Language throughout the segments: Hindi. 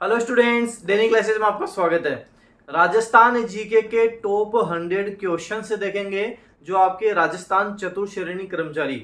हेलो स्टूडेंट्स, डेली क्लासेस में आपका स्वागत है। राजस्थान जीके के टॉप 100 क्वेश्चन से देखेंगे जो आपके राजस्थान चतुश्रेणी कर्मचारी,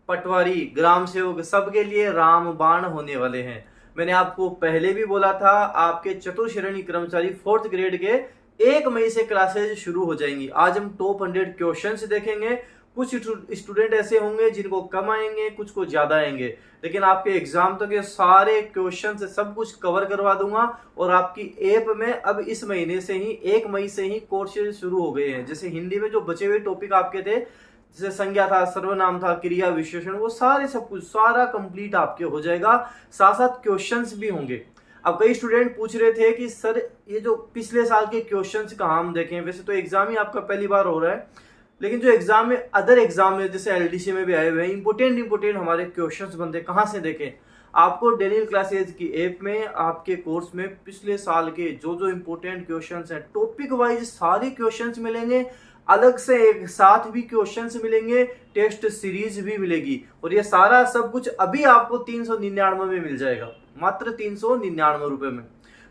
पटवारी, ग्राम सेवक सबके लिए रामबाण होने वाले हैं। मैंने आपको पहले भी बोला था, आपके चतुश्रेणी कर्मचारी 4th ग्रेड के 1 मई से क्लासेज शुरू हो जाएंगी। आज हम टॉप 100 क्वेश्चन देखेंगे। कुछ स्टूडेंट ऐसे होंगे जिनको कम आएंगे, कुछ को ज्यादा आएंगे, लेकिन आपके एग्जाम तक ये सारे क्वेश्चन से सब कुछ कवर करवा दूंगा। और आपकी ऐप में अब इस महीने से ही 1 मई से ही कोर्सेज शुरू हो गए हैं। जैसे हिंदी में जो बचे हुए टॉपिक आपके थे, जैसे संज्ञा था, सर्वनाम था, क्रिया विशेषण, वो सारे सब कुछ सारा कंप्लीट आपके हो जाएगा। साथ साथ क्वेश्चंस भी होंगे। अब कई स्टूडेंट पूछ रहे थे कि सर ये जो पिछले साल के क्वेश्चंस कहाँ हम देखें। वैसे तो एग्जाम ही आपका पहली बार हो रहा है, लेकिन जो एग्जाम में अदर एग्जाम में जैसे एलडीसी में भी आए हुए हैं, इंपोर्टेंट हमारे क्वेश्चंस बनते कहाँ से देखें। आपको डेली क्लासेज की ऐप में आपके कोर्स में पिछले साल के जो जो इंपोर्टेंट क्वेश्चंस हैं, टॉपिक वाइज सारे क्वेश्चंस मिलेंगे। अलग से एक साथ भी क्वेश्चंस मिलेंगे, टेस्ट सीरीज भी मिलेगी। और ये सारा सब कुछ अभी आपको 399 में मिल जाएगा, मात्र 399 रुपए में।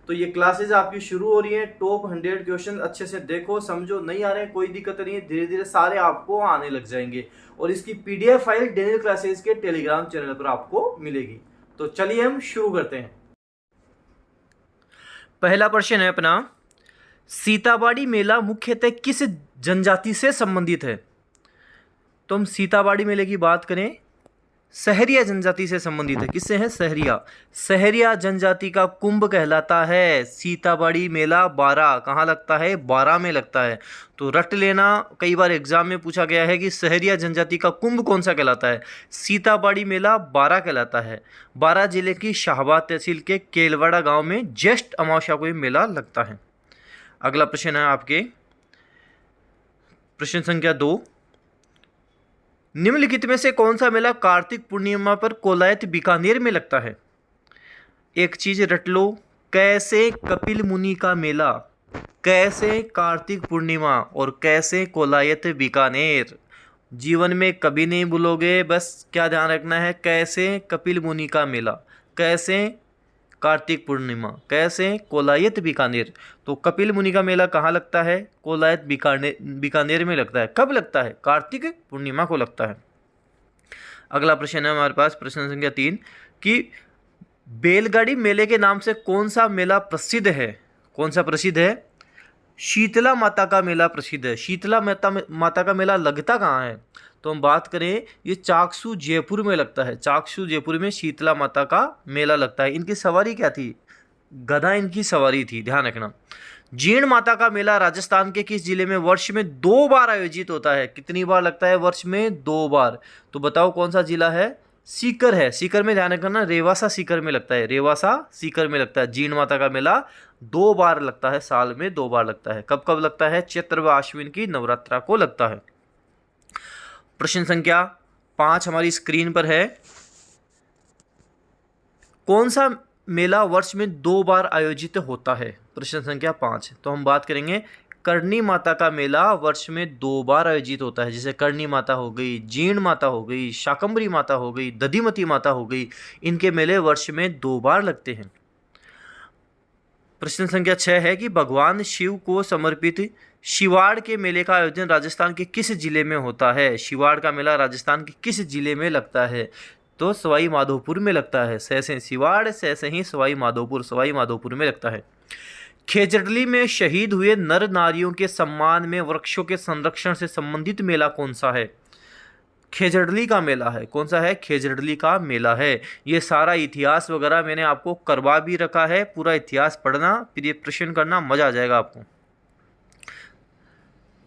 तो ये क्लासेज आपकी शुरू हो रही है। टॉप 100 क्वेश्चन अच्छे से देखो, समझो। नहीं आ रहे हैं कोई दिक्कत नहीं है, धीरे धीरे सारे आपको आने लग जाएंगे। और इसकी पीडीएफ फाइल डेली क्लासेज के टेलीग्राम चैनल पर आपको मिलेगी। तो चलिए हम शुरू करते हैं। पहला प्रश्न है अपना, सीताबाड़ी मेला मुख्यतः किस जनजाति से संबंधित है? तो हम सीताबाड़ी मेले की बात करें, सहरिया जनजाति से संबंधित है। किससे है? सहरिया जनजाति का कुंभ कहलाता है। सीताबाड़ी मेला 12 कहाँ लगता है? 12 में लगता है। तो रट लेना, कई बार एग्जाम में पूछा गया है कि सहरिया जनजाति का कुंभ कौन सा कहलाता है। सीताबाड़ी मेला 12 कहलाता है। 12 जिले की शाहबाद तहसील के केलवाड़ा गांव में ज्येष्ठ अमावस्या को ये मेला लगता है। अगला प्रश्न है आपके प्रश्न संख्या 2, निम्नलिखित में से कौन सा मेला कार्तिक पूर्णिमा पर कोलायत बीकानेर में लगता है? एक चीज रट लो, कैसे कपिल मुनि का मेला, कैसे कार्तिक पूर्णिमा और कैसे कोलायत बीकानेर। जीवन में कभी नहीं भूलोगे, बस क्या ध्यान रखना है, कैसे कपिल मुनि का मेला, कैसे कार्तिक पूर्णिमा, कैसे कोलायत बीकानेर। तो कपिल मुनि का मेला कहाँ लगता है? कोलायत बीकानेर में लगता है। कब लगता है? कार्तिक पूर्णिमा को लगता है। अगला प्रश्न है हमारे पास प्रश्न संख्या 3 कि बैलगाड़ी मेले के नाम से कौन सा मेला प्रसिद्ध है? कौन सा प्रसिद्ध है? शीतला माता का मेला प्रसिद्ध है। शीतला माता का मेला लगता कहाँ है? तो हम बात करें, ये चाकसू जयपुर में लगता है। चाकसू जयपुर में शीतला माता का मेला लगता है। इनकी सवारी क्या थी? गधा इनकी सवारी थी, ध्यान रखना। जीण माता का मेला राजस्थान के किस जिले में वर्ष में 2 बार आयोजित होता है? कितनी बार लगता है? वर्ष में 2 बार। तो बताओ कौन सा जिला है? सीकर है। सीकर में ध्यान रखना, रेवासा सीकर में लगता है। रेवासा सीकर में लगता है। जीण माता का मेला 2 बार लगता है, साल में 2 बार लगता है। कब कब लगता है? चैत्र व आश्विन की नवरात्रा को लगता है। प्रश्न संख्या 5 हमारी स्क्रीन पर है, कौन सा मेला वर्ष में 2 बार आयोजित होता है? प्रश्न संख्या 5। तो हम बात करेंगे, करणी माता का मेला वर्ष में 2 बार आयोजित होता है। जैसे करणी माता हो गई, जीण माता हो गई, शाकंभरी माता हो गई, दधिमती माता हो गई, इनके मेले वर्ष में 2 बार लगते हैं। प्रश्न संख्या 6 है कि भगवान शिव को समर्पित शिवाड़ के मेले का आयोजन राजस्थान के किस जिले में होता है? शिवाड़ का मेला राजस्थान के किस जिले में लगता है? तो सवाई माधोपुर में लगता है। सैसे शिवाड़, सैसे ही सवाई माधोपुर में लगता है। खेजड़ली में शहीद हुए नर नारियों के सम्मान में वृक्षों के संरक्षण से संबंधित मेला कौन सा है? खेजड़ली का मेला है। कौन सा है? खेजड़ली का मेला है। ये सारा इतिहास वगैरह मैंने आपको करवा भी रखा है। पूरा इतिहास पढ़ना, फिर ये प्रश्न करना, मजा आ जाएगा आपको।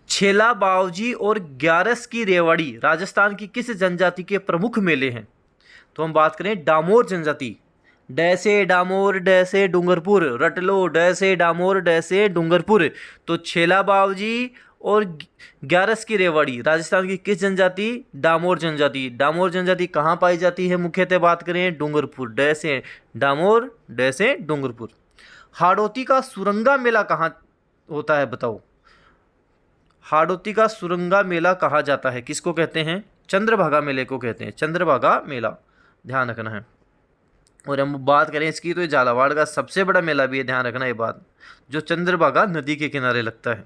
छेला बावजी और ग्यारस की रेवाड़ी राजस्थान की किस जनजाति के प्रमुख मेले हैं? तो हम बात करें डामोर जनजाति। डैसे डामोर, डैसे डूंगरपुर, रट लो, डैसे डामोर, डैसे डूंगरपुर। तो छेला बावजी और ग्यारस की रेवाड़ी राजस्थान की किस जनजाति? डामोर जनजाति। डामोर जनजाति कहाँ पाई जाती है? मुख्यतः बात करें डूंगरपुर। डैसे डामोर, डैसे डूंगरपुर। हाड़ौती का सुरंगा मेला कहाँ होता है? बताओ। हाड़ौती का सुरंगा मेला कहा जाता है? किसको कहते हैं? चंद्रभागा मेले को कहते हैं। चंद्रभागा मेला, ध्यान रखना है। और हम बात करें इसकी तो ये झालावाड़ का सबसे बड़ा मेला भी है, ध्यान रखना ये बात, जो चंद्रभागा नदी के किनारे लगता है।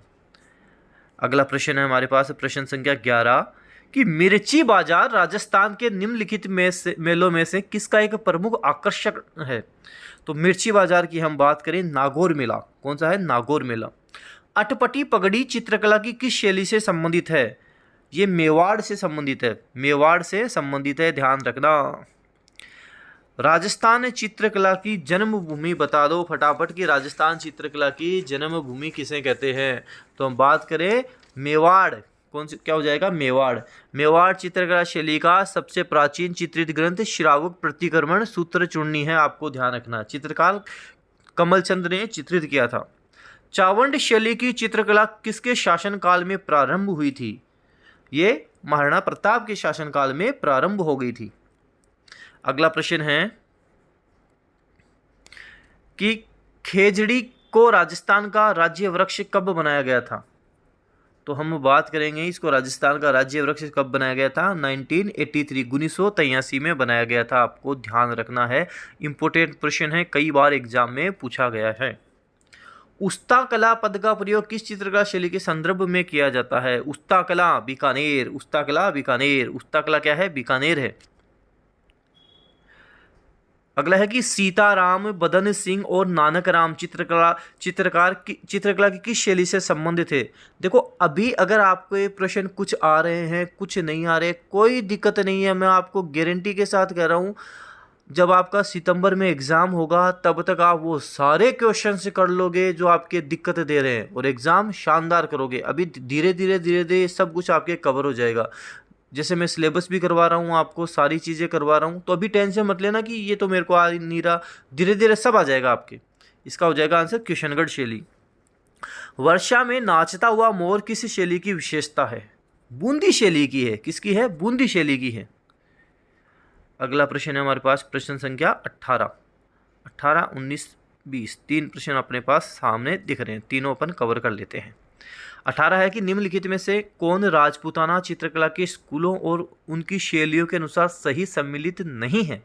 अगला प्रश्न है हमारे पास प्रश्न संख्या 11 कि मिर्ची बाजार राजस्थान के निम्नलिखित मेलों में से किसका एक प्रमुख आकर्षक है। तो मिर्ची बाजार की हम बात करें, नागौर मेला। कौन सा है? नागौर मेला। अटपटी पगड़ी चित्रकला की किस शैली से संबंधित है? ये मेवाड़ से संबंधित है, मेवाड़ से संबंधित है, ध्यान रखना। राजस्थान चित्रकला की जन्मभूमि बता दो फटाफट कि राजस्थान चित्रकला की जन्मभूमि किसे कहते हैं। तो हम बात करें मेवाड़, कौन सी क्या हो जाएगा? मेवाड़। मेवाड़ चित्रकला शैली का सबसे प्राचीन चित्रित ग्रंथ श्रावक प्रतिक्रमण सूत्र चूर्णी है, आपको ध्यान रखना। चित्रकार कमलचंद ने चित्रित किया था। चावंड शैली की चित्रकला किसके शासनकाल में प्रारंभ हुई थी? ये महाराणा प्रताप के शासनकाल में प्रारंभ हो गई थी। अगला प्रश्न है कि खेजड़ी को राजस्थान का राज्य वृक्ष कब बनाया गया था। तो हम बात करेंगे इसको राजस्थान का राज्य वृक्ष कब बनाया गया था? 1983 1983 में बनाया गया था, आपको ध्यान रखना है। इंपोर्टेंट प्रश्न है, कई बार एग्जाम में पूछा गया है। उस्ता कला पद का प्रयोग किस चित्रकला शैली के संदर्भ में किया जाता है? उस्ता कला बीकानेर, उस्ता कला बीकानेर। उस्ता कला क्या है? बीकानेर है। अगला है कि सीताराम, बदन सिंह और नानक राम चित्रकला की किस शैली से संबंधित है? देखो अभी अगर आपको ये प्रश्न कुछ आ रहे हैं कुछ नहीं आ रहे, कोई दिक्कत नहीं है, मैं आपको गारंटी के साथ कह रहा हूँ जब आपका सितंबर में एग्ज़ाम होगा तब तक आप वो सारे क्वेश्चन कर लोगे जो आपके दिक्कत दे रहे हैं और एग्ज़ाम शानदार करोगे। अभी धीरे धीरे सब कुछ आपके कवर हो जाएगा। जैसे मैं सिलेबस भी करवा रहा हूँ, आपको सारी चीज़ें करवा रहा हूँ, तो अभी टेंशन मत लेना कि ये तो मेरे को आ नहीं रहा, धीरे धीरे सब आ जाएगा आपके। इसका हो जाएगा आंसर किशनगढ़ शैली। वर्षा में नाचता हुआ मोर किस शैली की विशेषता है? बूंदी शैली की है। किसकी है? बूंदी शैली की है। अगला प्रश्न है हमारे पास प्रश्न संख्या 18, 19, 20। 3 प्रश्न अपने पास सामने दिख रहे हैं, तीनों अपन कवर कर लेते हैं। 18 है कि निम्नलिखित में से कौन राजपूताना चित्रकला के स्कूलों और उनकी शैलियों के अनुसार सही सम्मिलित नहीं है?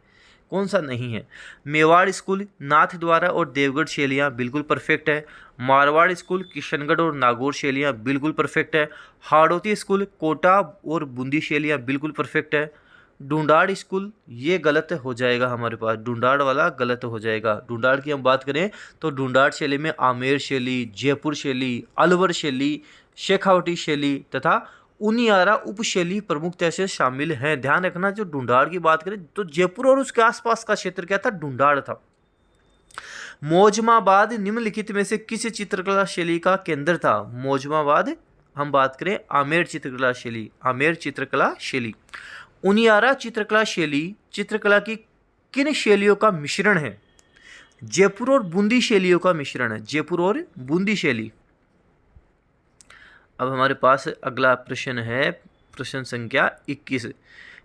कौन सा नहीं है? मेवाड़ स्कूल, नाथद्वारा और देवगढ़ शैलियाँ बिल्कुल परफेक्ट है। मारवाड़ स्कूल, किशनगढ़ और नागौर शैलियाँ बिल्कुल परफेक्ट है। हाड़ौती स्कूल, कोटा और बूंदी शैलियाँ बिल्कुल परफेक्ट है। ढूंढाड़ स्कूल ये गलत हो जाएगा, हमारे पास ढूंढाड़ वाला गलत हो जाएगा। ढूंढाड़ की हम बात करें तो ढूंढाड़ शैली में आमेर शैली, जयपुर शैली, अलवर शैली, शेखावटी शैली तथा उनियारा उपशैली प्रमुखता से शामिल हैं। ध्यान रखना, जो ढूंढाड़ की बात करें तो जयपुर और उसके आसपास का क्षेत्र क्या था? ढूंढाड़ था। मोजमाबाद निम्नलिखित में से किस चित्रकला शैली का केंद्र था? मोजमाबाद हम बात करें आमेर चित्रकला शैली, आमेर चित्रकला शैली। उनियारा चित्रकला शैली चित्रकला की किन शैलियों का मिश्रण है? जयपुर और बूंदी शैलियों का मिश्रण है, जयपुर और बूंदी शैली। अब हमारे पास अगला प्रश्न है प्रश्न संख्या 21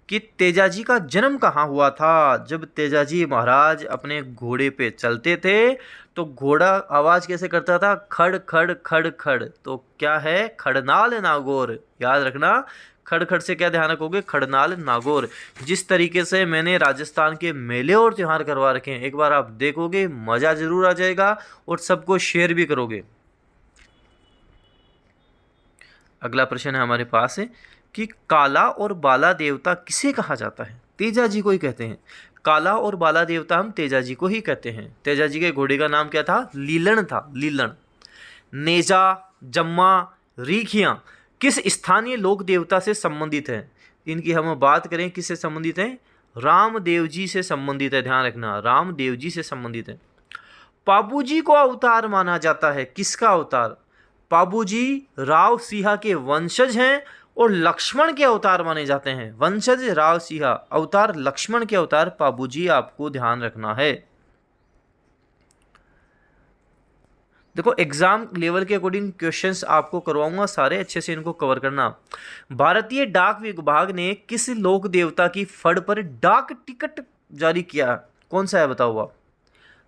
कि तेजाजी का जन्म कहाँ हुआ था? जब तेजाजी महाराज अपने घोड़े पे चलते थे तो घोड़ा आवाज़ कैसे करता था? खड़ खड़ खड़ खड़। तो क्या है? खड़नाल नागौर। याद रखना, खड़ खड़ से क्या ध्यान रखोगे? खड़नाल नागौर। जिस तरीके से मैंने राजस्थान के मेले और त्यौहार करवा रखे हैं, एक बार आप देखोगे मज़ा ज़रूर आ जाएगा और सबको शेयर भी करोगे। अगला प्रश्न है हमारे पास कि काला और बाला देवता किसे कहा जाता है? तेजाजी को ही कहते हैं। काला और बाला देवता हम तेजाजी को ही कहते हैं। तेजाजी के घोड़े का नाम क्या था? लीलन था, लीलन। नेजा, जम्मा, रीखियाँ किस स्थानीय लोक देवता से संबंधित हैं? इनकी हम बात करें किससे संबंधित हैं? रामदेव जी से संबंधित है। ध्यान रखना, रामदेव जी से संबंधित है। पाबूजी को अवतार माना जाता है। किसका अवतार? पाबूजी राव सिंहा के वंशज हैं और लक्ष्मण के अवतार माने जाते हैं। वंशज राव सिंहा, अवतार लक्ष्मण के अवतार पाबूजी, आपको ध्यान रखना है। देखो एग्जाम लेवल के अकॉर्डिंग क्वेश्चंस आपको करवाऊंगा, सारे अच्छे से इनको कवर करना। भारतीय डाक विभाग ने किस लोक देवता की फड़ पर डाक टिकट जारी किया? कौन सा है बताओ आप?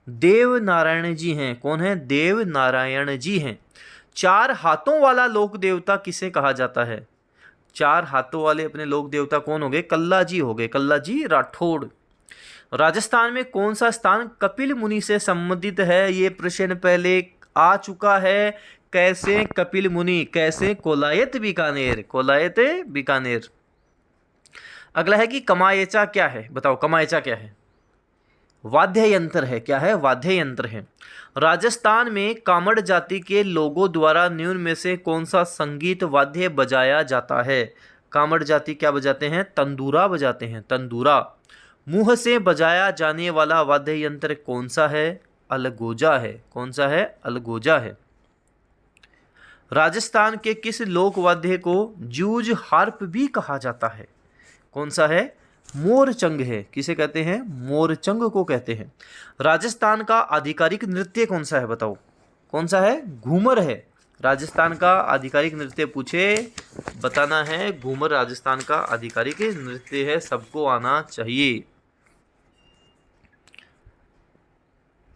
देव नारायण जी हैं। कौन है? देव नारायण जी हैं। 4 हाथों वाला लोक देवता किसे कहा जाता है? 4 हाथों वाले अपने लोक देवता कौन हो गए? कल्ला जी हो गए, कल्ला जी राठौड़। राजस्थान में कौन सा स्थान कपिल मुनि से संबंधित है? ये प्रश्न पहले आ चुका है। कैसे कपिल मुनि, कैसे कोलायत बीकानेर, कोलायत बीकानेर। अगला है कि कमायचा क्या है? बताओ कमायचा क्या है? वाद्य यंत्र है। क्या है? वाद्य यंत्र है। राजस्थान में कामड़ जाति के लोगों द्वारा निम्न में से कौन सा संगीत वाद्य बजाया जाता है? कामड़ जाति क्या बजाते हैं? तंदूरा बजाते हैं, तंदूरा। मुंह से बजाया जाने वाला वाद्य यंत्र कौन सा है? अलगोजा है। कौन सा है? अलगोजा है। राजस्थान के किस लोक वाद्य को जूझ हार्प भी कहा जाता है? कौन सा है? मोरचंग है। किसे कहते हैं? मोरचंग को कहते हैं। राजस्थान का आधिकारिक नृत्य कौन सा है? बताओ कौन सा है? घूमर है। राजस्थान का आधिकारिक नृत्य पूछे, बताना है। घूमर राजस्थान का आधिकारिक नृत्य है, सबको आना चाहिए।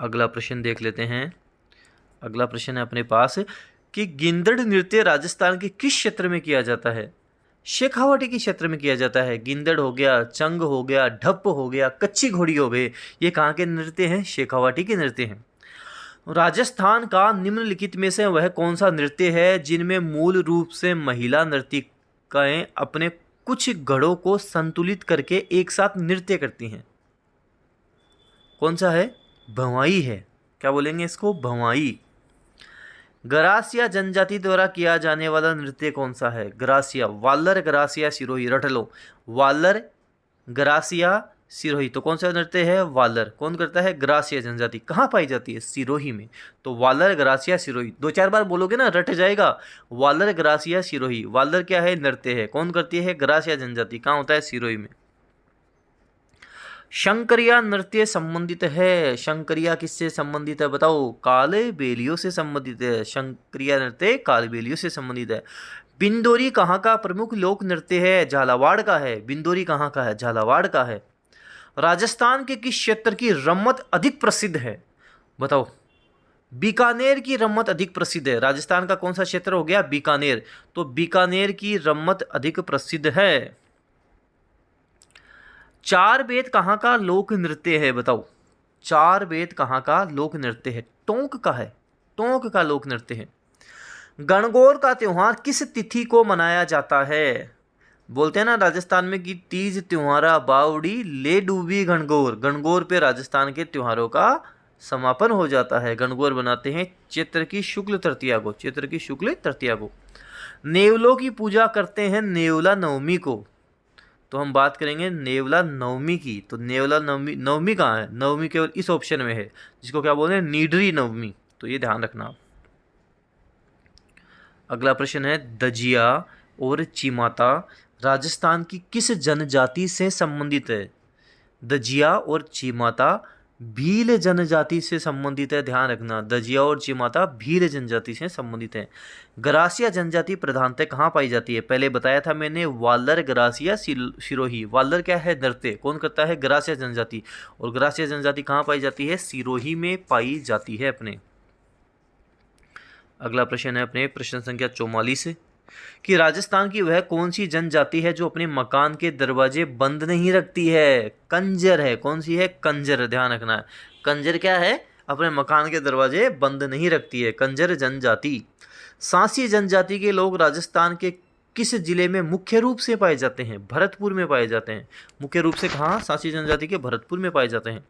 अगला प्रश्न देख लेते हैं। अगला प्रश्न है अपने पास कि गिंदड़ नृत्य राजस्थान के किस क्षेत्र में किया जाता है? शेखावाटी के क्षेत्र में किया जाता है। गिंदड़ हो गया, चंग हो गया, ढप हो गया, कच्ची घोड़ी हो गई, ये कहाँ के नृत्य हैं? शेखावाटी के नृत्य हैं। राजस्थान का निम्नलिखित में से वह कौन सा नृत्य है जिनमें मूल रूप से महिला नर्तिकाएं अपने कुछ गढ़ों को संतुलित करके एक साथ नृत्य करती हैं? कौन सा है? भवाई है। क्या बोलेंगे इसको? भवाई। गरासिया जनजाति द्वारा किया जाने वाला नृत्य कौन सा है? गरासिया, वालर, गरासिया, सिरोही। रट लो, वालर, गरासिया, सिरोही। तो कौन सा नृत्य है? वालर। कौन करता है? गरासिया जनजाति। कहाँ पाई जाती है? सिरोही में। तो वालर, गरासिया, सिरोही, 2-4 बार बोलोगे ना रट जाएगा। वालर, गरासिया, सिरोही। वालर क्या है? नृत्य है। कौन करती है? गरासिया जनजाति। कहाँ होता है? सिरोही में। शंकरिया नृत्य संबंधित है। शंकरिया किससे संबंधित है? बताओ। कालबेलियों से संबंधित है। शंकरिया नृत्य कालबेलियों से संबंधित है। बिंदोरी कहाँ का प्रमुख लोक नृत्य है? झालावाड़ का है। बिंदोरी कहाँ का है? झालावाड़ का है। राजस्थान के किस क्षेत्र की रम्मत अधिक प्रसिद्ध है? बताओ। बीकानेर की रम्मत अधिक प्रसिद्ध है। राजस्थान का कौन सा क्षेत्र हो गया? बीकानेर। तो बीकानेर की रम्मत अधिक प्रसिद्ध है। चार बेत कहाँ का लोक नृत्य है? बताओ। चार बेत कहाँ का लोक नृत्य है? टोंक का है। टोंक का लोक नृत्य है। गणगौर का त्योहार किस तिथि को मनाया जाता है? बोलते हैं ना राजस्थान में कि तीज त्योहारा बावड़ी ले डूबी गणगौर। गणगौर पे राजस्थान के त्योहारों का समापन हो जाता है। गणगौर बनाते हैं चैत्र की शुक्ल तृतीया को। चैत्र की शुक्ल तृतीया को। नेवलों की पूजा करते हैं नेवला नवमी को। तो हम बात करेंगे नेवला नवमी की। तो नेवला नवमी, नवमी कहाँ है? नवमी केवल इस ऑप्शन में है, जिसको क्या बोलते हैं? नीडरी नवमी। तो ये ध्यान रखना। अगला प्रश्न है दजिया और चिमाता राजस्थान की किस जनजाति से संबंधित है? दजिया और चिमाता भील जनजाति से संबंधित है। ध्यान रखना, दजिया और चिमाता भील जनजाति से संबंधित है। गरासिया जनजाति प्रधानतः कहाँ पाई जाती है? पहले बताया था मैंने, वालर, गरासिया, सिरोही। वालर क्या है? नृत्य। कौन करता है? गरासिया जनजाति। और गरासिया जनजाति कहाँ पाई जाती है? सिरोही में पाई जाती है अपने। अगला प्रश्न है अपने प्रश्न संख्या 44 कि राजस्थान की वह कौन सी जनजाति है जो अपने मकान के दरवाजे बंद नहीं रखती है? कंजर है। कौन सी है? कंजर। ध्यान रखना है, कंजर क्या है? अपने मकान के दरवाजे बंद नहीं रखती है, कंजर जनजाति। सांसी जनजाति के लोग राजस्थान के किस जिले में मुख्य रूप से पाए जाते हैं? भरतपुर में पाए जाते हैं। मुख्य रूप से कहाँ? सांसी जनजाति के भरतपुर में पाए जाते हैं।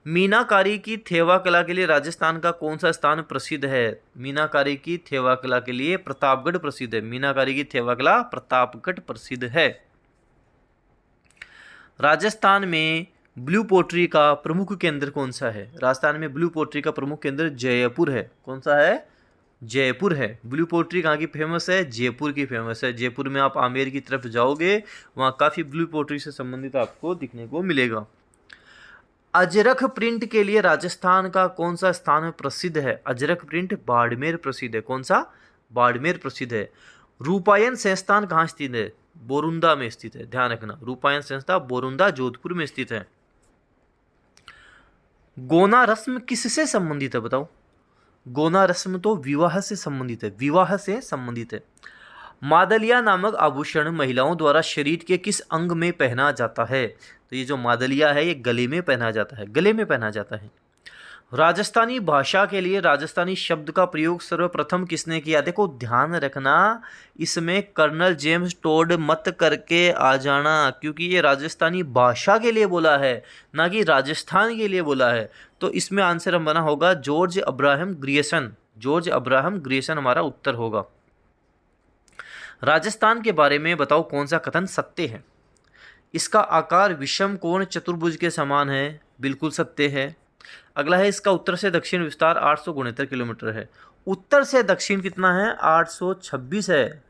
मीनाकारी की थेवा कला के लिए राजस्थान का कौन सा स्थान प्रसिद्ध है? मीनाकारी की थेवा कला के लिए प्रतापगढ़ प्रसिद्ध है। मीनाकारी की थेवा कला प्रतापगढ़ प्रसिद्ध है। राजस्थान में ब्लू पोट्री का प्रमुख केंद्र कौन सा है? राजस्थान में ब्लू पोट्री का प्रमुख केंद्र जयपुर है। कौन सा है? जयपुर है। ब्लू पोट्री कहाँ की फेमस है? जयपुर की फेमस है। जयपुर में आप आमेर की तरफ जाओगे, वहाँ काफ़ी ब्लू पोट्री से संबंधित आपको दिखने को मिलेगा। अजरख प्रिंट के लिए राजस्थान का कौन सा स्थान प्रसिद्ध है? अजरख प्रिंट बाड़मेर प्रसिद्ध है। कौन सा? बाड़मेर प्रसिद्ध है। रूपायन संस्थान कहाँ स्थित है? बोरुंदा में स्थित है। ध्यान रखना, रूपायन संस्था बोरुंदा जोधपुर में स्थित है। गोना रस्म किससे संबंधित है? बताओ। गोना रस्म तो विवाह से संबंधित है। विवाह से संबंधित है। मादलिया नामक आभूषण महिलाओं द्वारा शरीर के किस अंग में पहना जाता है? तो ये जो मादलिया है ये गले में पहना जाता है, गले में पहना जाता है। राजस्थानी भाषा के लिए राजस्थानी शब्द का प्रयोग सर्वप्रथम किसने किया? देखो ध्यान रखना, इसमें कर्नल जेम्स टोड मत करके आ जाना, क्योंकि ये राजस्थानी भाषा के लिए बोला है, ना कि राजस्थान के लिए बोला है। तो इसमें आंसर हम बना होगा George Abraham Grierson. George Abraham Grierson हमारा उत्तर होगा। राजस्थान के बारे में बताओ कौन सा कथन सत्य है? इसका आकार विषम कोण चतुर्भुज के समान है, बिल्कुल सत्य है। अगला है इसका उत्तर से दक्षिण विस्तार 869 किलोमीटर है। उत्तर से दक्षिण कितना है? 826 है।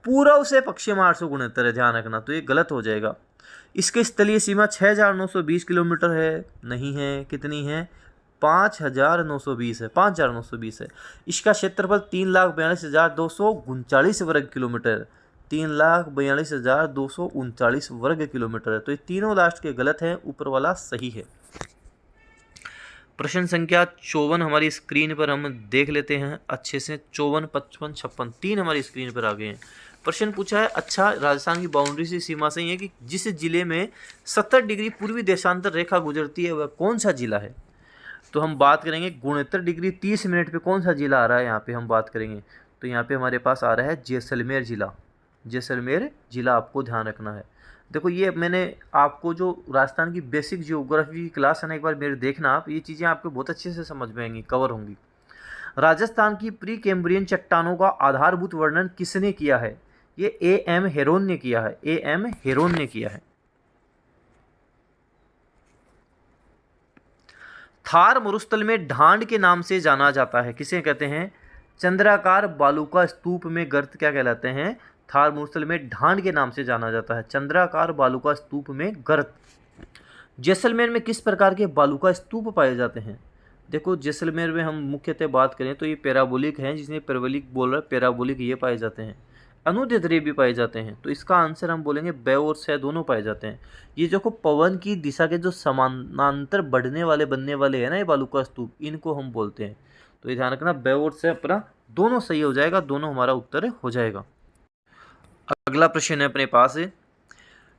पूर्व से पश्चिम 869 है, ध्यान रखना, तो ये गलत हो जाएगा। इसकी स्थलीय सीमा 6920 किलोमीटर है, नहीं है, कितनी है? 5920 है, 5920 है। इसका क्षेत्रफल 3,42,239 वर्ग किलोमीटर, 3,42,239 वर्ग किलोमीटर है। तो ये तीनों लास्ट के गलत हैं, ऊपर वाला सही है। प्रश्न संख्या 54 हमारी स्क्रीन पर हम देख लेते हैं अच्छे से। 54, 55, 56 तीन हमारी स्क्रीन पर आ गए हैं। प्रश्न पूछा है, अच्छा राजस्थान की बाउंड्री से सीमा से ही है कि जिस जिले में 70 डिग्री पूर्वी देशांतर रेखा गुजरती है वह कौन सा जिला है? तो हम बात करेंगे 69 डिग्री 30 मिनट पे कौन सा जिला आ रहा है, यहाँ पे हम बात करेंगे। तो यहाँ पे हमारे पास आ रहा है जैसलमेर जिला। जैसलमेर जिला आपको ध्यान रखना है। देखो ये मैंने आपको जो राजस्थान की बेसिक जियोग्राफी की क्लास है ना, एक बार मेरे देखना आप, ये चीज़ें आपको बहुत अच्छे से समझ में आएंगी, कवर होंगी। राजस्थान की प्री कैम्ब्रियन चट्टानों का आधारभूत वर्णन किसने किया है? ये A.M. हेरोन ने किया है, A.M. हेरोन ने किया है। थार मरुस्थल में ढांड के नाम से जाना जाता है, किसे कहते हैं? चंद्राकार बालू का स्तूप में गर्त क्या कहलाते हैं? थार मरुस्थल में ढांड के नाम से जाना जाता है, चंद्राकार बालू का स्तूप में गर्त। जैसलमेर में किस प्रकार के बालू का स्तूप पाए जाते हैं? देखो जैसलमेर में हम मुख्यतः बात करें तो ये पैराबोलिक हैं, जिसमें पैराबोलिक बोल रहा है, पैराबोलिक ये पाए जाते हैं। अनुदित रे भी पाए जाते हैं। तो इसका आंसर हम बोलेंगे ब और स दोनों पाए जाते हैं। ये जो पवन की दिशा के जो समानांतर बढ़ने वाले बनने वाले हैं ना, ये बालू का स्तूप, इनको हम बोलते हैं। तो ये ध्यान रखना, ब और स अपना दोनों सही हो जाएगा, दोनों हमारा उत्तर हो जाएगा। अगला प्रश्न है अपने पास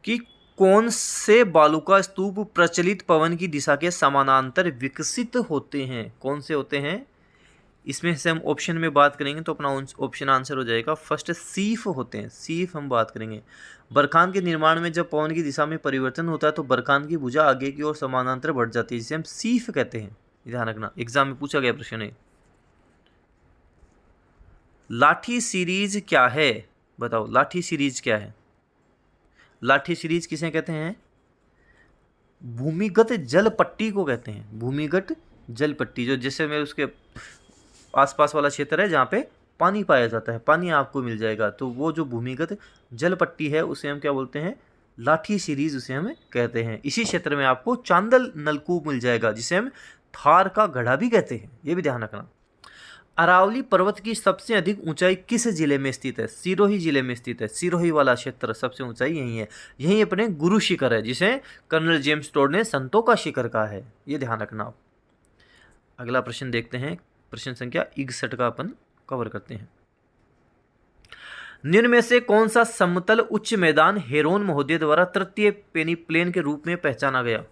कि कौन से बालू का स्तूप प्रचलित पवन की दिशा के समानांतर विकसित होते हैं? कौन से होते हैं? इसमें से हम ऑप्शन में बात करेंगे तो अपना ऑप्शन आंसर हो जाएगा फर्स्ट, सीफ होते हैं। सीफ हम बात करेंगे। बरखान के निर्माण में जब पवन की दिशा में परिवर्तन होता है तो बरखान की भुजा आगे की ओर समानांतर बढ़ जाती है, जिसे हम सीफ कहते हैं। ध्यान रखना, एग्जाम में पूछा गया प्रश्न है। लाठी सीरीज क्या है? बताओ लाठी सीरीज क्या है? लाठी सीरीज किसे कहते हैं? भूमिगत जल पट्टी को कहते हैं। भूमिगत जल पट्टी, जो जैसे में उसके आसपास वाला क्षेत्र है जहाँ पे पानी पाया जाता है, पानी आपको मिल जाएगा, तो वो जो भूमिगत जल पट्टी है उसे हम क्या बोलते हैं? लाठी सीरीज उसे हम कहते हैं। इसी क्षेत्र में आपको चांदल नलकूप मिल जाएगा, जिसे हम थार का गढ़ा भी कहते हैं, ये भी ध्यान रखना। अरावली पर्वत की सबसे अधिक ऊंचाई किस जिले में स्थित है? सिरोही जिले में स्थित है। सिरोही वाला क्षेत्र सबसे ऊंचाई यही है। यही अपने गुरु शिखर है, जिसे कर्नल जेम्स टोड ने संतों का शिखर कहा है, ये ध्यान रखना आप। अगला प्रश्न देखते हैं, प्रश्न संख्या 61 का अपन कवर करते हैं। निम्न में से कौन सा समतल उच्च मैदान हेरोन महोदय द्वारा तृतीय पेनीप्लेन के रूप में पहचाना गया?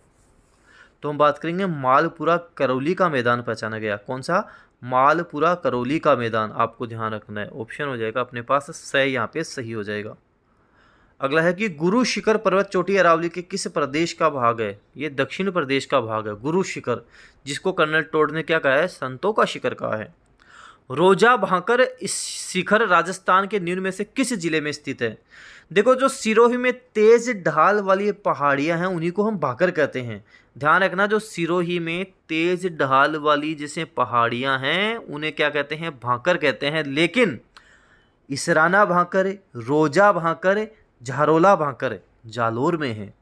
तो हम बात करेंगे मालपुरा करौली का मैदान पहचाना गया। कौन सा? मालपुरा करौली का मैदान, आपको ध्यान रखना है। ऑप्शन हो जाएगा अपने पास स, यहाँ पे सही हो जाएगा। अगला है कि गुरु शिखर पर्वत चोटी अरावली के किस प्रदेश का भाग है? ये दक्षिण प्रदेश का भाग है, गुरु शिखर, जिसको कर्नल टोड ने क्या कहा है? संतों का शिखर कहा है। रोजा भाकर इस शिखर राजस्थान के निम्न में से किस जिले में स्थित है? देखो जो सिरोही में तेज ढाल वाली पहाड़ियां हैं उन्हीं को हम भाकर कहते हैं। ध्यान रखना, जो सिरोही में तेज ढाल वाली जैसे पहाड़ियां हैं उन्हें क्या कहते हैं? भाकर कहते हैं। लेकिन इसराना भाकर, रोजा भाकर, झारोला भाकर जालोर में है।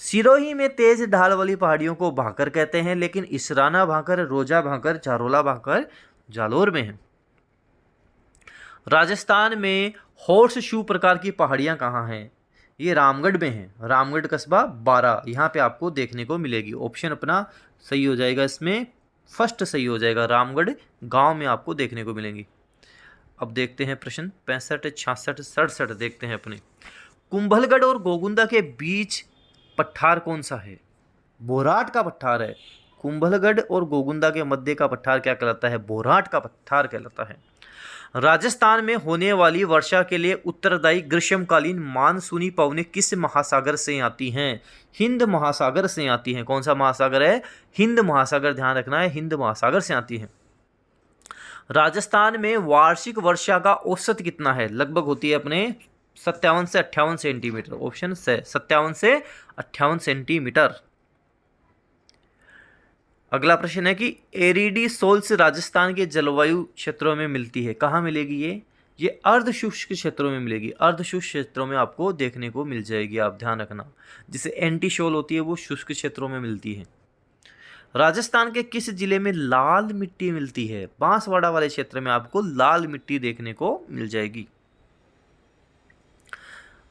सिरोही में तेज ढाल वाली पहाड़ियों को भाकर कहते हैं, लेकिन इसराना भाकर, रोजा भाकर, झारोला भाकर जालोर में है। राजस्थान में हॉर्स शू प्रकार की पहाड़ियां कहाँ हैं? ये रामगढ़ में है। रामगढ़ कस्बा 12 यहाँ पे आपको देखने को मिलेगी। ऑप्शन अपना सही हो जाएगा, इसमें फर्स्ट सही हो जाएगा, रामगढ़ गांव में आपको देखने को मिलेंगी। अब देखते हैं प्रश्न 65, 66, 67 देखते हैं अपने। कुंभलगढ़ और गोगुंदा के बीच पठार कौन सा है? बोराट का पठार है। कुंभलगढ़ और गोगुंदा के मध्य का पठार क्या कहलाता है? बोराट का पठार कहलाता है। राजस्थान में होने वाली वर्षा के लिए उत्तरदायी ग्रीष्मकालीन मानसूनी पवनें किस महासागर से आती हैं? हिंद महासागर से आती हैं। कौन सा महासागर है? हिंद महासागर, ध्यान रखना है, हिंद महासागर से आती हैं। राजस्थान में वार्षिक वर्षा का औसत कितना है? लगभग होती है अपने 57 से 58 सेंटीमीटर। ऑप्शन से 57 से 58 सेंटीमीटर। अगला प्रश्न है कि एरिडी सोल्स राजस्थान के जलवायु क्षेत्रों में मिलती है। कहाँ मिलेगी ये अर्ध शुष्क क्षेत्रों में मिलेगी। अर्ध शुष्क क्षेत्रों में आपको देखने को मिल जाएगी, आप ध्यान रखना। जिसे एंटी शोल होती है वो शुष्क क्षेत्रों में मिलती है। राजस्थान के किस जिले में लाल मिट्टी मिलती है? बांसवाड़ा वाले क्षेत्र में आपको लाल मिट्टी देखने को मिल जाएगी।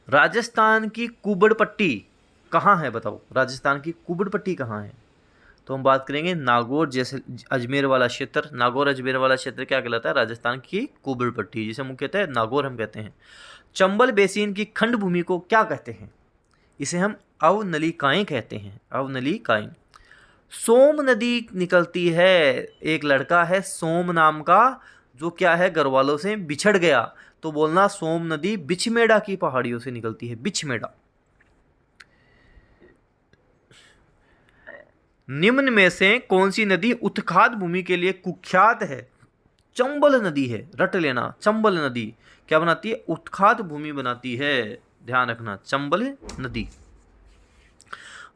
राजस्थान की कुबड़ पट्टी कहाँ है? बताओ, राजस्थान की कुबड़ पट्टी कहाँ है? तो हम बात करेंगे नागौर जैसे अजमेर वाला क्षेत्र। नागौर अजमेर वाला क्षेत्र क्या कहलाता है? राजस्थान की कुबड़ पट्टी, जिसे मुख्यतः नागौर हम कहते हैं। चंबल बेसिन की खंड भूमि को क्या कहते हैं? इसे हम अवनलिकाएं कहते हैं, अवनलिकाएं। सोम नदी निकलती है, एक लड़का है सोम नाम का, जो क्या है, घर वालों से बिछड़ गया, तो बोलना सोम नदी बिछमेड़ा की पहाड़ियों से निकलती है, बिछमेड़ा। निम्न में से कौन सी नदी उत्खाद भूमि के लिए कुख्यात है? चंबल नदी है, रट लेना। चंबल नदी क्या बनाती है? उत्खाद भूमि बनाती है, ध्यान रखना, चंबल नदी।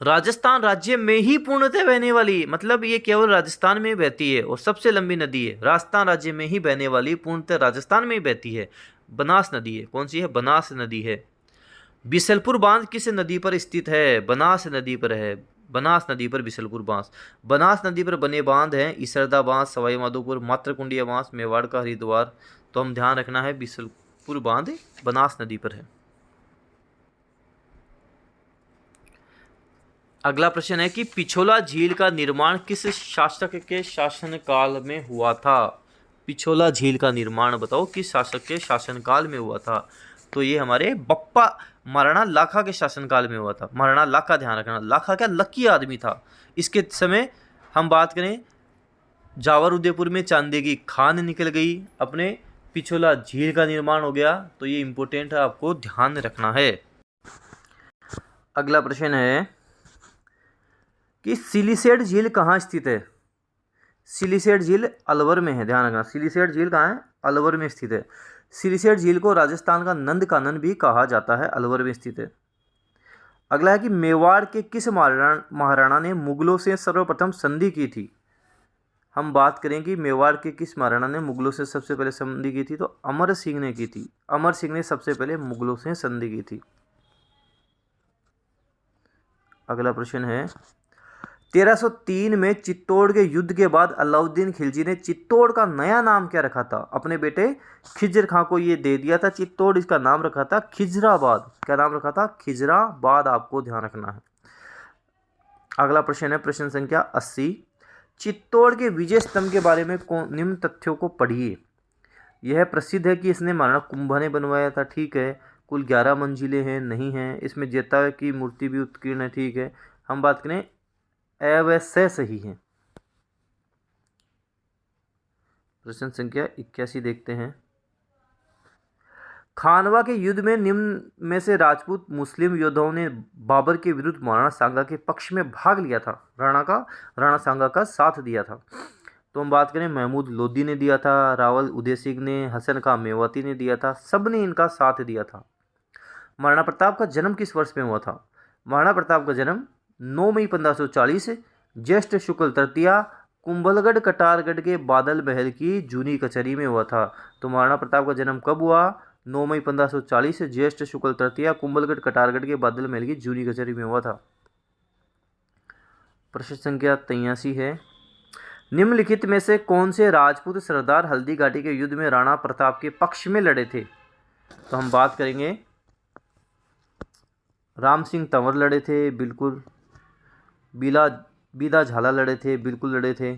राजस्थान राज्य में ही पूर्णतः बहने वाली, मतलब ये केवल राजस्थान में बहती है और सबसे लंबी नदी है। राजस्थान राज्य में ही बहने वाली, पूर्णतः राजस्थान में ही बहती है, बनास नदी है। कौन सी है? बनास नदी है। बिसलपुर बांध किस नदी पर स्थित है? बनास नदी पर है, बनास नदी पर बिसलपुर बांध। बनास नदी पर बने बांध हैं इसरदा बांध, सवाई माधोपुर, मात्रकुंडिया बांध, मेवाड़ का हरिद्वार। तो हम ध्यान रखना है बिसलपुर बांध बनास नदी पर है। अगला प्रश्न है कि पिछोला झील का निर्माण किस शासक के शासनकाल में हुआ था? पिछोला झील का निर्माण बताओ किस शासक के शासनकाल में हुआ था? तो ये हमारे बप्पा महाराणा लाखा के शासनकाल में हुआ था। महाराणा लाखा, ध्यान रखना, लाखा क्या लकी आदमी था। इसके समय हम बात करें, जावर उदयपुर में चांदी की खान निकल गई, अपने पिछोला झील का निर्माण हो गया। तो ये इंपॉर्टेंट है, आपको ध्यान रखना है। अगला प्रश्न है कि सिलिसेट झील कहाँ स्थित है? सिलिसेट झील अलवर में है, ध्यान रखना। सिलिसेट झील कहाँ है? अलवर में स्थित है। सिलिसेट झील को राजस्थान का नंद कानन भी कहा जाता है, अलवर में स्थित है। अगला है कि मेवाड़ के किस महाराणा ने मुगलों से सर्वप्रथम संधि की थी? हम बात करें कि मेवाड़ के किस महाराणा ने मुगलों से सबसे पहले संधि की थी? तो अमर सिंह ने की थी। अमर सिंह ने सबसे पहले मुगलों से संधि की थी। अगला प्रश्न है 1303 में चित्तौड़ के युद्ध के बाद अलाउद्दीन खिलजी ने चित्तौड़ का नया नाम क्या रखा था? अपने बेटे खिज्र खां को ये दे दिया था चित्तौड़, इसका नाम रखा था खिजराबाद। क्या नाम रखा था? खिजराबाद, आपको ध्यान रखना है। अगला प्रश्न है प्रश्न संख्या 80। चित्तौड़ के विजय स्तंभ के बारे में निम्न तथ्यों को पढ़िए। यह प्रसिद्ध है कि इसने महाराणा कुंभा ने बनवाया था, ठीक है। कुल 11 मंजिलें हैं, नहीं हैं। इसमें जेता की मूर्ति भी उत्कीर्ण है, ठीक है। हम बात करें अवश्य सही है। प्रश्न संख्या 81 देखते हैं। खानवा के युद्ध में निम्न में से राजपूत मुस्लिम योद्धाओं ने बाबर के विरुद्ध महाराणा सांगा के पक्ष में भाग लिया था, राणा सांगा का साथ दिया था। तो हम बात करें, महमूद लोदी ने दिया था, रावल उदय सिंह ने, हसन खां मेवाती ने दिया था, सब ने इनका साथ दिया था। महाराणा प्रताप का जन्म किस वर्ष में हुआ था? महाराणा प्रताप का जन्म 9 मई 1540 ज्येष्ठ शुक्ल तृतीया कुंभलगढ़ कटारगढ़ के बादल महल की जूनी कचहरी में हुआ था। तो महाराणा प्रताप का जन्म कब हुआ? 9 मई 1540 ज्येष्ठ शुक्ल तृतीया कुंभलगढ़ कटारगढ़ के बादल महल की जूनी कचहरी में हुआ था। प्रश्न संख्या 83 है। निम्नलिखित में से कौन से राजपूत सरदार हल्दी घाटी के युद्ध में राणा प्रताप के पक्ष में लड़े थे? तो हम बात करेंगे, राम सिंह तंवर लड़े थे, बिल्कुल। बीदा झाला लड़े थे, बिल्कुल लड़े थे।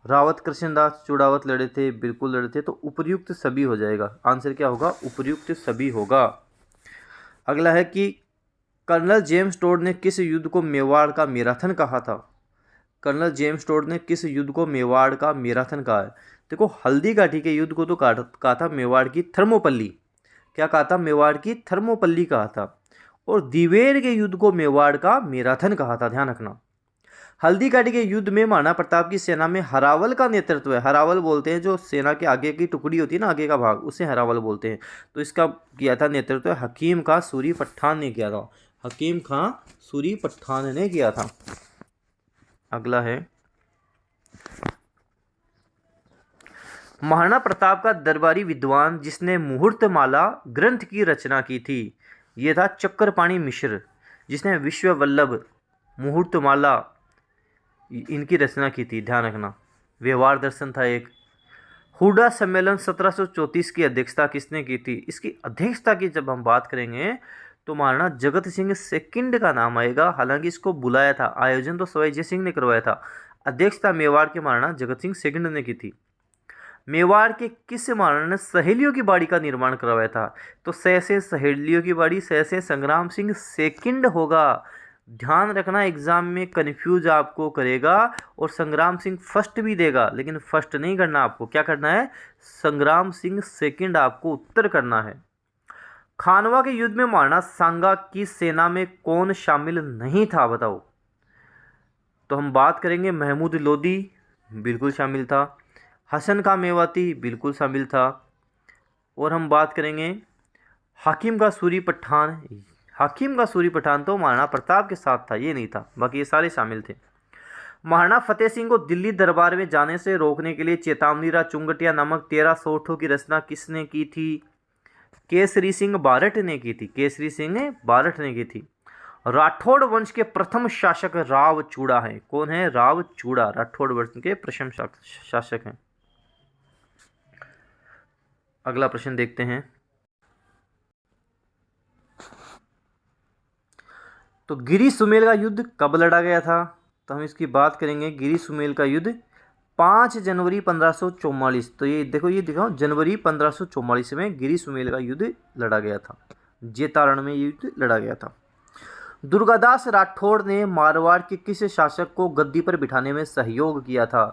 रावत कृष्णदास चूड़ावत लड़े थे, बिल्कुल लड़े थे। तो उपर्युक्त सभी हो जाएगा, आंसर क्या होगा, उपर्युक्त सभी होगा। अगला है कि कर्नल जेम्स टोड ने किस युद्ध को मेवाड़ का मैराथन कहा था। कर्नल जेम्स टोड ने किस युद्ध को मेवाड़ का मैराथन कहा है। देखो, हल्दी घाटी के युद्ध को तो कहा था मेवाड़ की थर्मोपल्ली। क्या कहा था, मेवाड़ की थर्मोपल्ली कहा था। और दिवेर के युद्ध को मेवाड़ का मैराथन कहा था, ध्यान रखना। हल्दी घाटी के युद्ध में महाराणा प्रताप की सेना में हरावल का नेतृत्व है। हरावल बोलते हैं जो सेना के आगे की टुकड़ी होती है ना, आगे का भाग, उसे हरावल बोलते हैं। तो इसका किया था नेतृत्व हकीम खां सूरी पठान ने किया था। हकीम खां सूरी पठान ने किया था। अगला है, महाराणा प्रताप का दरबारी विद्वान जिसने मुहूर्तमाला ग्रंथ की रचना की थी, यह था चक्रपाणी मिश्र, जिसने विश्व वल्लभ मुहूर्तमाला इनकी रचना की थी, ध्यान रखना। व्यवहार दर्शन था एक। हुडा सम्मेलन 1734 की अध्यक्षता किसने की थी। इसकी अध्यक्षता की जब हम बात करेंगे तो महाराणा जगत सिंह सेकंड का नाम आएगा। हालांकि इसको बुलाया था, आयोजन तो सवाई जय सिंह ने करवाया था, अध्यक्षता मेवाड़ के महाराणा जगत सिंह सेकंड ने की थी। मेवाड़ के किस महाराणा ने सहेलियों की बाड़ी का निर्माण करवाया था। तो से सहेलियों की बाड़ी से संग्राम सिंह सेकंड होगा। ध्यान रखना, एग्जाम में कंफ्यूज आपको करेगा और संग्राम सिंह फर्स्ट भी देगा, लेकिन फर्स्ट नहीं करना आपको। क्या करना है, संग्राम सिंह सेकंड आपको उत्तर करना है। खानवा के युद्ध में महाराणा सांगा की सेना में कौन शामिल नहीं था, बताओ। तो हम बात करेंगे महमूद लोदी, बिल्कुल शामिल था। हसन का मेवाती, बिल्कुल शामिल था। और हम बात करेंगे हाकिम का सूरी पठान। हाकिम का सूरी पठान तो महाराणा प्रताप के साथ था, ये नहीं था, बाकी ये सारे शामिल थे। महाराणा फतेह सिंह को दिल्ली दरबार में जाने से रोकने के लिए चेतावनीरा चुंगटिया नामक 13 सोठों की रचना किसने की थी। केसरी सिंह बारठ ने की थी। केसरी सिंह बारठ ने की थी। राठौड़ वंश के प्रथम शासक राव चूड़ा हैं। कौन है, राव चूड़ा राठौड़ वंश के प्रथम शासक हैं। अगला प्रश्न देखते हैं। तो गिरी सुमेल का युद्ध कब लड़ा गया था, तो हम इसकी बात करेंगे। गिरी सुमेल का युद्ध 5 जनवरी 1544। तो ये देखो, ये दिखाओ, जनवरी 1544 में गिरी सुमेल का युद्ध लड़ा गया था। जेतारण में युद्ध लड़ा गया था। दुर्गादास राठौड़ ने मारवाड़ के किस शासक को गद्दी पर बिठाने में सहयोग किया था।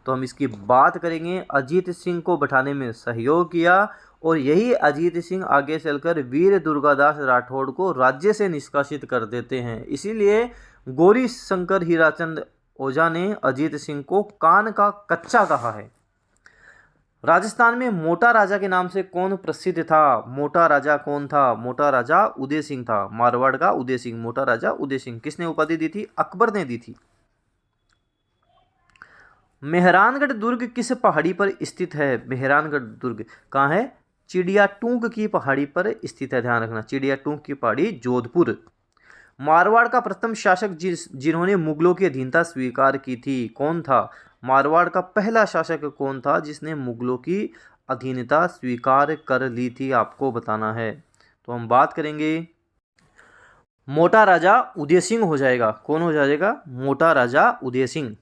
तो हम इसकी बात करेंगे। अजीत सिंह को बिठाने में सहयोग किया, और यही अजीत सिंह आगे चलकर वीर दुर्गादास राठौड़ को राज्य से निष्कासित कर देते हैं। इसीलिए गौरी शंकर हीराचंद ओझा ने अजीत सिंह को कान का कच्चा कहा है। राजस्थान में मोटा राजा के नाम से कौन प्रसिद्ध था। मोटा राजा कौन था, मोटा राजा उदय सिंह था। मारवाड़ का उदय सिंह, मोटा राजा उदय सिंह। किसने उपाधि दी थी, अकबर ने दी थी। मेहरानगढ़ दुर्ग किस पहाड़ी पर स्थित है। मेहरानगढ़ दुर्ग कहाँ है, चिड़िया टूंक की पहाड़ी पर स्थित है, ध्यान रखना। चिड़िया टूंक की पहाड़ी जोधपुर। मारवाड़ का प्रथम शासक जिन्होंने मुगलों की अधीनता स्वीकार की थी, कौन था। मारवाड़ का पहला शासक कौन था जिसने मुगलों की अधीनता स्वीकार कर ली थी, आपको बताना है। तो हम बात करेंगे, मोटा राजा उदय सिंह हो जाएगा। कौन हो जाएगा, मोटा राजा उदय सिंह।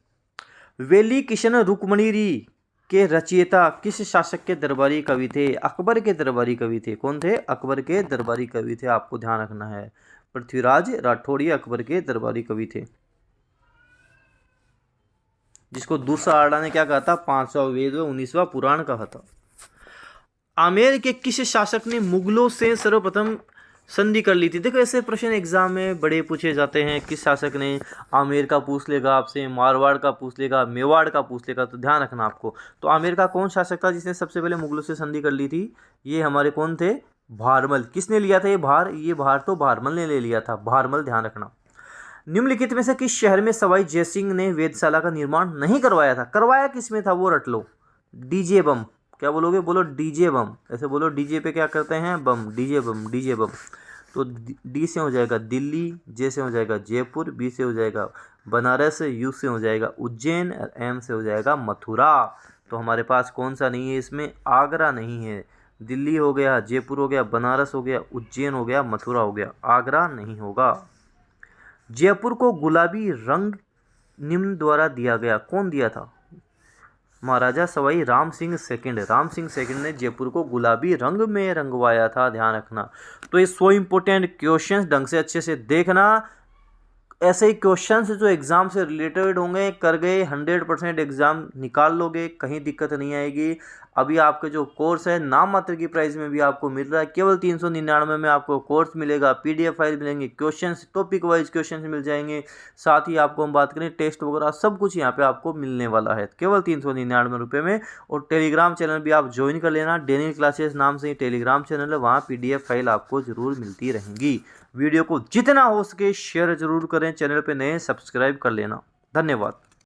वेली किशन रुक्मणीरी के रचयिता किस शासक के दरबारी कवि थे। अकबर के दरबारी कवि थे। कौन थे, अकबर के दरबारी कवि थे, आपको ध्यान रखना है। पृथ्वीराज राठौड़ी अकबर के दरबारी कवि थे, जिसको दूसरा आड़ा ने क्या कहा था, 5वां वेद व 19वां पुराण कहा था। आमेर के किस शासक ने मुगलों से सर्वप्रथम संधि कर ली थी। देखो, ऐसे प्रश्न एग्जाम में बड़े पूछे जाते हैं। किस शासक ने, आमेर का पूछ लेगा आपसे, मारवाड़ का पूछ लेगा, मेवाड़ का पूछ लेगा, तो ध्यान रखना आपको। तो आमेर का कौन शासक था जिसने सबसे पहले मुगलों से संधि कर ली थी। ये हमारे कौन थे, भारमल। किसने लिया था ये भार तो भारमल ने ले लिया था, भारमल, ध्यान रखना। निम्नलिखित में से किस शहर में सवाई जयसिंह ने वेधशाला का निर्माण नहीं करवाया था। करवाया किस में था, वो रट लो। डीजे बम, क्या बोलोगे, बोलो डीजे बम। ऐसे बोलो, डीजे पे क्या करते हैं, बम, डीजे बम, डीजे बम। तो डी से हो जाएगा दिल्ली, जे से हो जाएगा जयपुर, बी से हो जाएगा बनारस, यू से हो जाएगा उज्जैन, और एम से हो जाएगा मथुरा। तो हमारे पास कौन सा नहीं है इसमें, आगरा नहीं है। दिल्ली हो गया, जयपुर हो गया, बनारस हो गया, उज्जैन हो गया, मथुरा हो गया, आगरा नहीं होगा। जयपुर को गुलाबी रंग निम्न द्वारा दिया गया, कौन दिया था। महाराजा सवाई राम सिंह सेकंड ने जयपुर को गुलाबी रंग में रंगवाया था, ध्यान रखना। तो ये 100 इंपॉर्टेंट क्वेश्चंस ढंग से अच्छे से देखना। ऐसे ही क्वेश्चंस जो एग्जाम से रिलेटेड होंगे कर गए 100% एग्जाम निकाल लोगे, कहीं दिक्कत नहीं आएगी। अभी आपके जो कोर्स है नाम मात्र की प्राइस में भी आपको मिल रहा है, केवल 399 में आपको कोर्स मिलेगा, PDF फाइल मिलेंगे, क्वेश्चंस टॉपिक वाइज क्वेश्चंस मिल जाएंगे, साथ ही आपको हम बात करें टेस्ट वगैरह सब कुछ यहाँ पे आपको मिलने वाला है केवल 399 रुपये में। और टेलीग्राम चैनल भी आप ज्वाइन कर लेना, डेली क्लासेस नाम से ही टेलीग्राम चैनल है, वहाँ PDF फाइल आपको जरूर मिलती रहेंगी। वीडियो को जितना हो सके शेयर जरूर करें, चैनल पे नए सब्सक्राइब कर लेना। धन्यवाद।